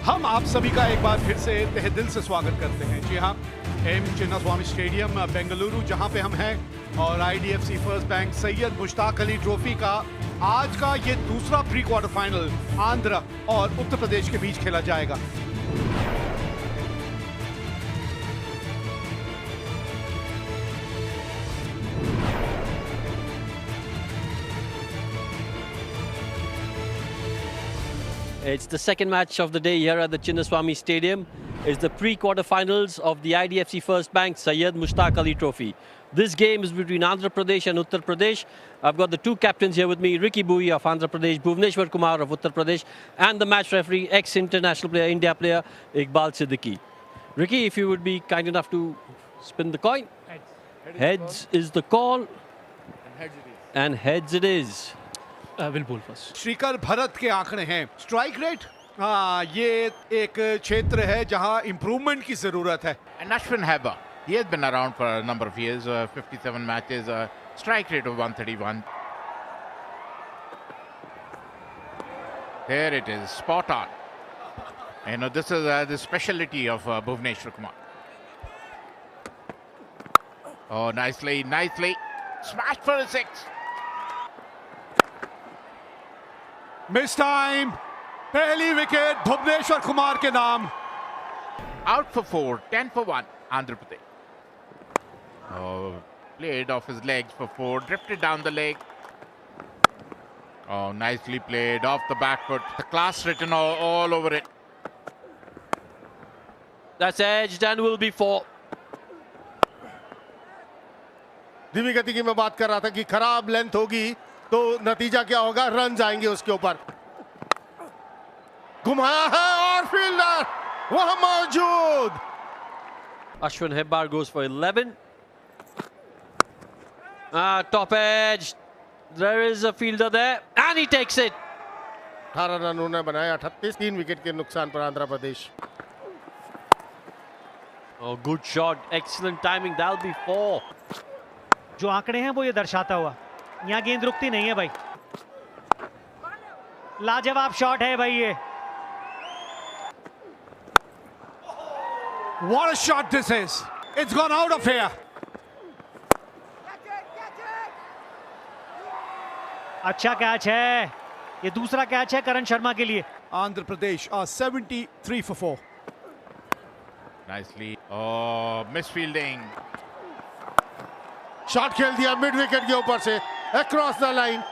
हम आप सभी का एक बार फिर से तहे दिल से स्वागत करते हैं। जी हाँ, एम चिन्नास्वामी स्टेडियम बेंगलुरु जहां पे हम हैं और IDFC first bank Syed Mushtaq Ali trophy का आज का ये दूसरा प्री क्वार्टर फाइनल आंध्र और उत्तर प्रदेश के बीच खेला जाएगा। It's the second match of the day here at the Chinnaswamy Stadium. It's the pre-quarterfinals of the IDFC First Bank Syed Mushtaq Ali Trophy. This game is between Andhra Pradesh and Uttar Pradesh. I've got the two captains here with me, Ricky Bui of Andhra Pradesh, Bhuvneshwar Kumar of Uttar Pradesh, and the match referee, ex-international player, India player, Iqbal Siddiqui. Ricky, if you would be kind enough to spin the coin. Heads is the call. And heads it is. Will बोल first. Shrikar Bharat के आंकड़े हैं। Strike rate, हाँ, ये एक क्षेत्र है जहां इंप्रूवमेंट की जरूरत है। And Ashwin Heba, he has been around for a number of years, 57 matches, strike rate of 131. There it is, spot on. You know, this is the specialty of Bhuvneshwar Kumar. Oh, nicely, smashed for a six. Miss time, पहली wicket Bhuvneshwar Kumar के नाम। Out for 4, 10 for 1, Andhra Pradesh. Oh, played off his legs for 4, drifted down the leg. Oh, nicely played off the back foot. The class written all over it. That's edged and will be 4. धीमी गति की मैं बात कर रहा था कि खराब लेंथ होगी तो नतीजा क्या होगा, रन जाएंगे उसके ऊपर। घुमाया है और फील्डर वहां मौजूद। Ashwin Hebbar goes for 11. Top edge. There is a fielder there and he takes it. 18 run उन्होंने बनाया, 38, 3 विकेट के नुकसान पर Andhra Pradesh. Oh, good shot. Excellent timing. That'll be 4. जो आंकड़े हैं वो ये दर्शाता हुआ, यहाँ गेंद रुकती नहीं है भाई। लाजवाब शॉट है भाई ये। What a shot this is. It's gone out of here. अच्छा कैच है, ये दूसरा कैच है करण शर्मा के लिए। Andhra Pradesh 73 for 4. Nicely. Oh, misfielding. Shot खेल दिया मिड विकेट के ऊपर से अक्रॉस द लाइन।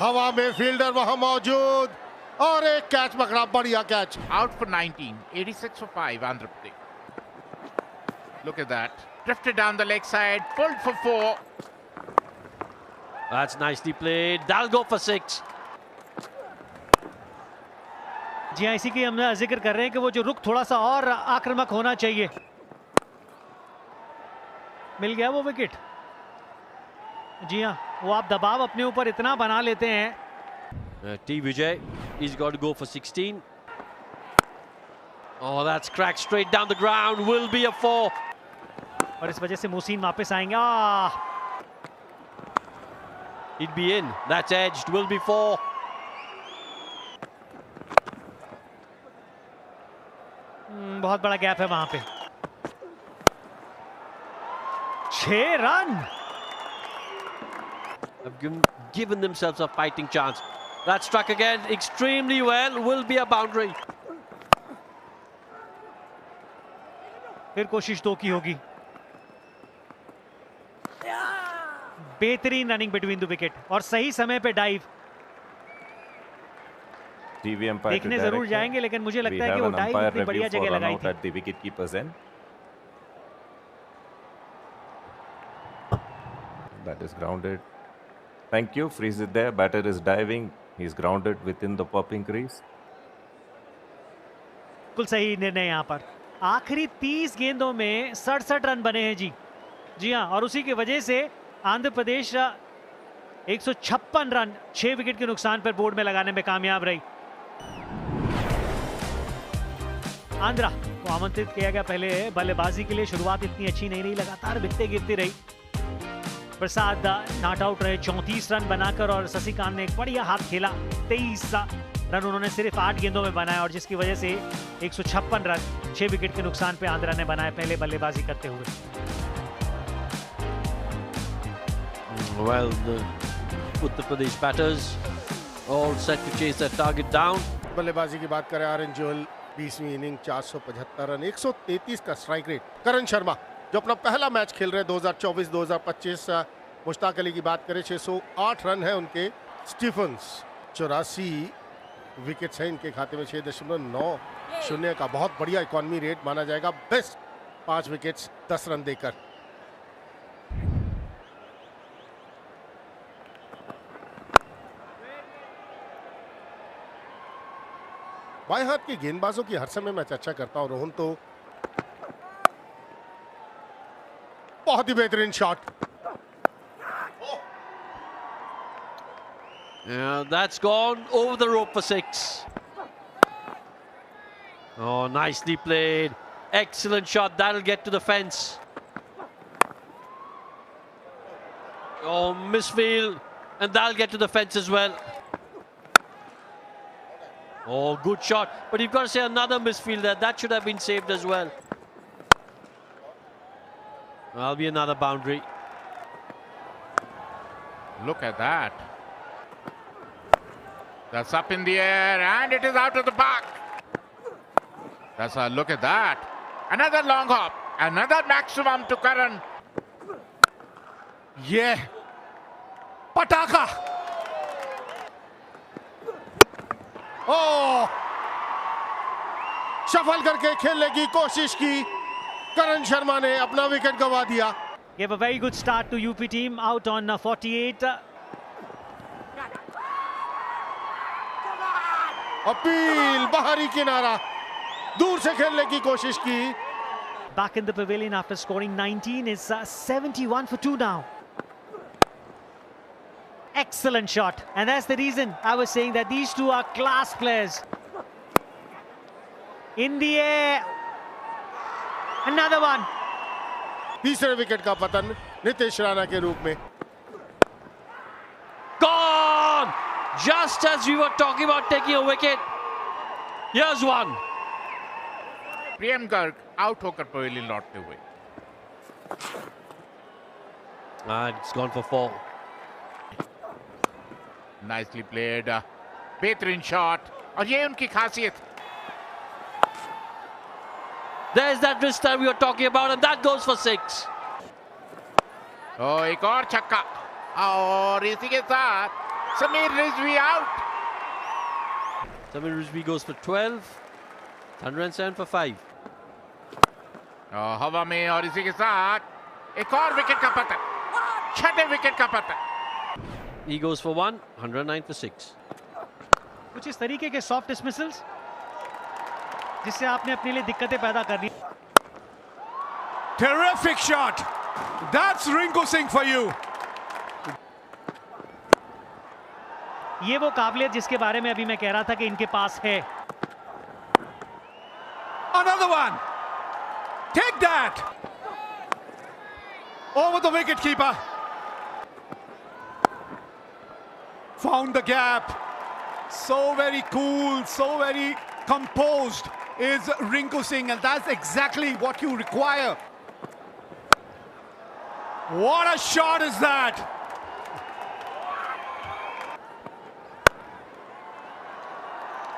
हवा में फील्डर वहां मौजूद और एक कैच पकड़ा, बढ़िया catch. Out for 19, 86 for 5, Andhra Pradesh. Look at that. Drifted down the leg side, pulled for 4. That's nicely played. That'll go for 6. जी हाँ, इसी की हम जिक्र कर रहे हैं कि वो जो रुख थोड़ा सा और आक्रामक होना चाहिए। मिल गया वो विकेट। जी हाँ, वो आप दबाव अपने ऊपर इतना बना लेते हैं। T Vijay, he's got to go for 16. Oh, that's cracked straight down the ground. Will be a 4. और इस वजह से मोहसिन वापस आएंगे। He'd be in. That's edged. Will be 4. बहुत बड़ा गैप है वहां पे। 6 run. Have given themselves a fighting chance. That struck again extremely well. Will be a boundary. फिर कोशिश 2 की होगी। बेहतरीन रनिंग बिटवीन द विकेट और सही समय पे डाइव। देखने जरूर जाएंगे लेकिन मुझे लगता है कि वो डाइव इतनी बढ़िया जगह लगाई थी। The wicketkeeper's end. That is grounded. Thank you. Freeze it there. Batter is diving. He's grounded within the popping crease. बिल्कुल सही निर्णय यहाँ पर। आखिरी 30 गेंदों में 67 रन बने हैं जी। जी हाँ, और उसी की वजह से आंध्र प्रदेश 156 रन 6 विकेट के नुकसान पर बोर्ड में लगाने में कामयाब रही। आंध्रा को आमंत्रित किया गया पहले बल्लेबाजी के लिए। शुरुआत इतनी अच्छी नहीं रही, लगातार विकेटें गिरती रही। प्रसाद नॉट आउट रहे 34 रन बनाकर, और शशिकांत ने एक बढ़िया हाथ खेला। 23 रन उन्होंने सिर्फ 8 गेंदों में बनाए, और जिसकी वजह से 156 रन 6 विकेट के नुकसान पे आंध्रा ने बनाए पहले बल्लेबाजी करते हुए। Well, the Uttar Pradesh batters all set to chase that target down. बल्लेबाजी की बात करें आर्यन जोहल 20वीं इनिंग 475 रन 133 का स्ट्राइक रेट। करण शर्मा जो अपना पहला मैच खेल रहे 2024-2025, मुश्ताक अली की बात करें 608 रन है उनके। स्टीफन्स 84 विकेट्स हैं इनके खाते में, 6.90 का बहुत बढ़िया इकॉनमी रेट माना जाएगा। बेस्ट 5 विकेट्स 10 रन देकर। बाएं हाथ के गेंदबाजों की हर समय मैं चर्चा करता हूं। रोहन तो बहुत ही बेहतरीन shot. That's gone over the rope for 6. Oh, nicely played. Excellent shot. That'll get to the fence. Oh, misfield. And that'll get to the fence as well. Oh, good shot. But you've got to say another misfield there. That should have been saved as well. That'll be another boundary. Look at that. That's up in the air and it is out of the park. That's a look at that. Another long hop. Another maximum to Karan. ये पटाखा। ओह, shuffle करके खेलने की कोशिश की करण शर्मा ने, अपना wicket गंवा दिया। Gave a very good start to UP team, out on 48. Appeal बाहरी किनारा, दूर से खेलने की कोशिश की। Back in the pavilion after scoring 19 is 71 for 2 now. Excellent shot, and that's the reason I was saying that these two are class players. In the air, another one. तीसरे wicket का पतन नितेश राणा के रूप में। Gone! Just as we were talking about taking a wicket. Here's one. Priyam Garg out होकर pavilion लौटते हुए। And it's gone for 4. Nicely played. बेहतरीन शॉट, और ये उनकी खासियत। There's that wrist that we were talking about, and that goes for 6. और एक और छक्का, और इसी के साथ Sameer Rizvi out. Samir Rizvi goes for 12. 107 for 5. हवा में, और इसी के साथ एक और विकेट का पतन, 6ठे विकेट का पतन। He goes for 1. 109 for 6. कुछ इस तरीके के सॉफ्ट डिसमिसल्स जिससे आपने अपने लिए दिक्कतें पैदा कर दी। Terrific shot. That's Rinku Singh for you. ये वो काबिलियत जिसके बारे में अभी मैं कह रहा था कि इनके पास है। Another one. Take that. Over the wicket keeper. Found the gap. So very cool, so very composed is Rinku Singh, and that's exactly what you require. What a shot is that?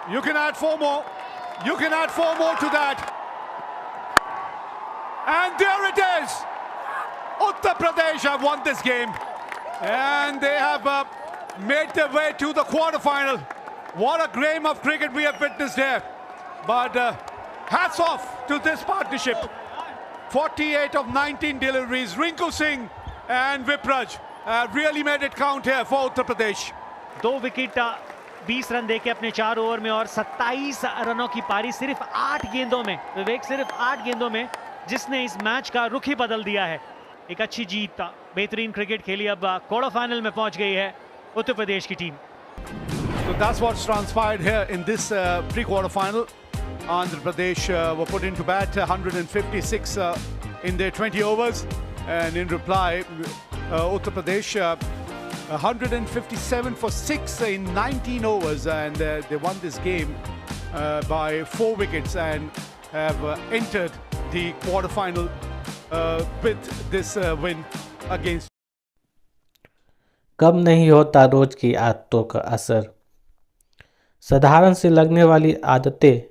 You can add 4 more. You can add 4 more to that. And there it is. Uttar Pradesh have won this game. And they have made their way to the quarterfinal. What a game of cricket we have witnessed here. But hats off to this partnership. 48 of 19 deliveries. Rinku Singh and Vipraj really made it count here for Uttar Pradesh. 2 wicket 20 run देके अपने 4 over में, और 27 रनों की पारी सिर्फ 8 गेंदों में। विवेक, सिर्फ 8 गेंदों में, जिसने इस मैच का रुख ही बदल दिया है। एक अच्छी जीत, बेहतरीन क्रिकेट खेली। अब क्वार्टर फाइनल में पहुंच गई है उत्तर प्रदेश की team. So that's what's transpired here in this pre-quarter final. Andhra Pradesh were put into bat 156 in their 20 overs, and in reply Uttar Pradesh 157 for 6 in 19 overs, and they won this game by 4 wickets and have entered the quarterfinal with this win against. कब नहीं होता रोज की आदतों का असर। साधारण से लगने वाली आदतें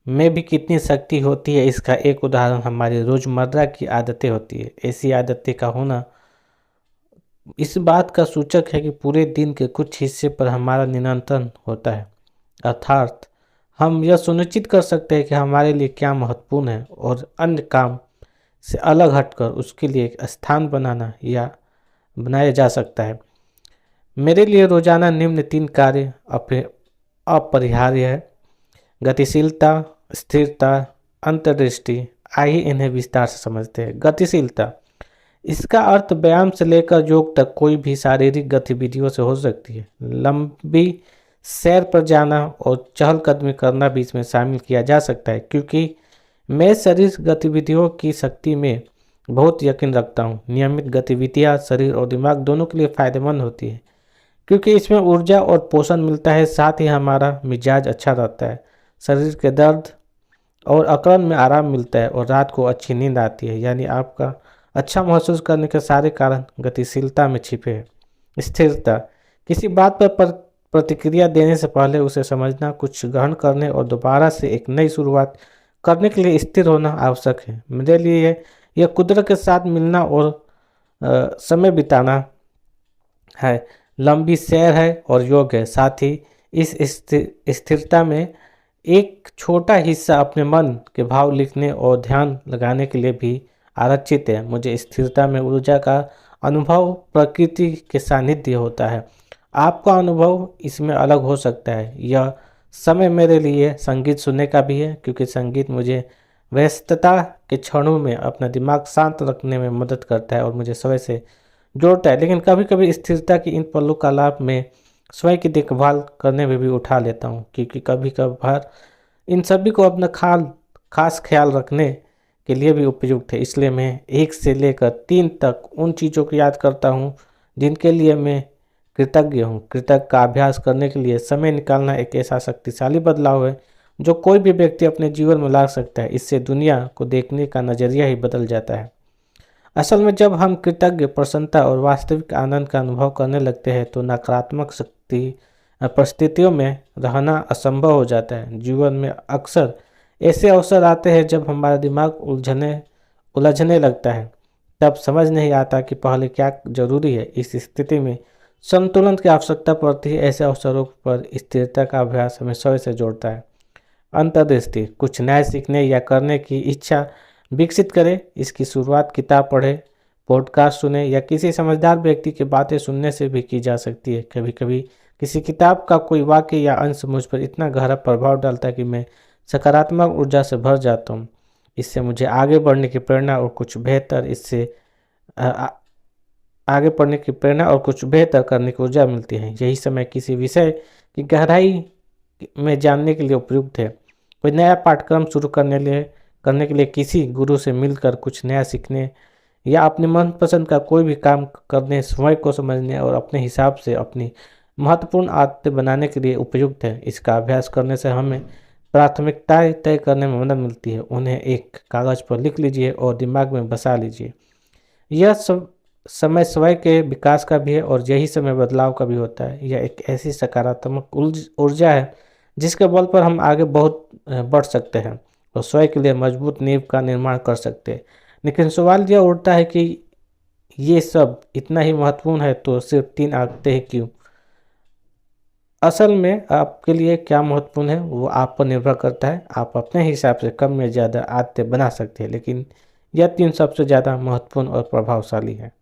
में भी कितनी शक्ति होती है, इसका एक उदाहरण हमारी रोज़मर्रा की आदतें होती है। ऐसी आदतें का होना इस बात का सूचक है कि पूरे दिन के कुछ हिस्से पर हमारा नियंत्रण होता है, अर्थात हम यह सुनिश्चित कर सकते हैं कि हमारे लिए क्या महत्वपूर्ण है और अन्य काम से अलग हटकर उसके लिए एक स्थान बनाया जा सकता है। मेरे लिए रोजाना निम्न 3 कार्य अपरिहार्य है: गतिशीलता, स्थिरता, अंतर्दृष्टि। आइए इन्हें विस्तार से समझते हैं। गतिशीलता, इसका अर्थ व्यायाम से लेकर योग तक कोई भी शारीरिक गतिविधियों से हो सकती है। लंबी सैर पर जाना और चहलकदमी करना भी इसमें शामिल किया जा सकता है, क्योंकि मैं शरीर गतिविधियों की शक्ति में बहुत यकीन रखता हूँ। नियमित गतिविधियाँ शरीर और दिमाग दोनों के लिए फायदेमंद होती है, क्योंकि इसमें ऊर्जा और पोषण मिलता है, साथ ही हमारा मिजाज अच्छा रहता है, शरीर के दर्द और अकड़न में आराम मिलता है और रात को अच्छी नींद आती है। यानी आपका अच्छा महसूस करने के सारे कारण गतिशीलता में छिपे हैं। स्थिरता, किसी बात पर प्रतिक्रिया देने से पहले उसे समझना, कुछ ग्रहण करने और दोबारा से एक नई शुरुआत करने के लिए स्थिर होना आवश्यक है। मेरे लिए यह कुदरत के साथ मिलना और समय बिताना है, लंबी सैर है और योग है। साथ ही इस स्थिरता में एक छोटा हिस्सा अपने मन के भाव लिखने और ध्यान लगाने के लिए भी आरक्षित है। मुझे स्थिरता में ऊर्जा का अनुभव प्रकृति के सानिध्य होता है। आपका अनुभव इसमें अलग हो सकता है। यह समय मेरे लिए संगीत सुनने का भी है, क्योंकि संगीत मुझे व्यस्तता के क्षणों में अपना दिमाग शांत रखने में मदद करता है और मुझे स्वयं से जोड़ता है। लेकिन कभी कभी स्थिरता की इन पलों का लाभ मैं स्वयं की देखभाल करने में भी उठा लेता हूँ, क्योंकि कभी कभार इन सभी को अपना खास ख्याल रखने के लिए भी उपयुक्त है। इसलिए मैं 1 से लेकर 3 तक उन चीज़ों को याद करता हूँ जिनके लिए मैं कृतज्ञ हूँ। कृतज्ञ का अभ्यास करने के लिए समय निकालना एक ऐसा शक्तिशाली बदलाव है जो कोई भी व्यक्ति अपने जीवन में ला सकता है। इससे दुनिया को देखने का नज़रिया ही बदल जाता है। असल में जब हम कृतज्ञ, प्रसन्नता और वास्तविक आनंद का अनुभव करने लगते हैं तो नकारात्मक परिस्थितियों में रहना असंभव हो जाता है। जीवन में अक्सर ऐसे अवसर आते हैं जब हमारा दिमाग उलझने लगता है, तब समझ नहीं आता कि पहले क्या जरूरी है। इस स्थिति में संतुलन की आवश्यकता पड़ती है। ऐसे अवसरों पर स्थिरता का अभ्यास हमें स्वयं से जोड़ता है। अंतर्दृष्टि, कुछ नया सीखने या करने की इच्छा विकसित करें। इसकी शुरुआत किताब पढ़े, पॉडकास्ट सुने या किसी समझदार व्यक्ति की बातें सुनने से भी की जा सकती है। कभी कभी किसी किताब का कोई वाक्य या अंश मुझ पर इतना गहरा प्रभाव डालता है कि मैं सकारात्मक ऊर्जा से भर जाता हूँ। इससे मुझे आगे बढ़ने की प्रेरणा और कुछ बेहतर करने की ऊर्जा मिलती है। यही समय किसी विषय की गहराई में जानने के लिए उपयुक्त है। कोई नया पाठ्यक्रम शुरू करने के लिए किसी गुरु से मिलकर कुछ नया सीखने या अपने मनपसंद का कोई भी काम करने, समय को समझने और अपने हिसाब से अपनी महत्वपूर्ण आदतें बनाने के लिए उपयुक्त है। इसका अभ्यास करने से हमें प्राथमिकताएं तय करने में मदद मिलती है। उन्हें एक कागज़ पर लिख लीजिए और दिमाग में बसा लीजिए। यह सब समय स्वयं के विकास का भी है और यही समय बदलाव का भी होता है। यह एक ऐसी सकारात्मक ऊर्जा है जिसके बल पर हम आगे बहुत बढ़ सकते हैं और स्वयं के लिए मजबूत नींव का निर्माण कर सकते हैं। लेकिन सवाल यह उठता है कि ये सब इतना ही महत्वपूर्ण है तो सिर्फ 3 आदतें ही क्यों? असल में आपके लिए क्या महत्वपूर्ण है वो आप पर निर्भर करता है। आप अपने हिसाब से कम या ज़्यादा आदतें बना सकते हैं, लेकिन यह 3 सबसे ज़्यादा महत्वपूर्ण और प्रभावशाली है।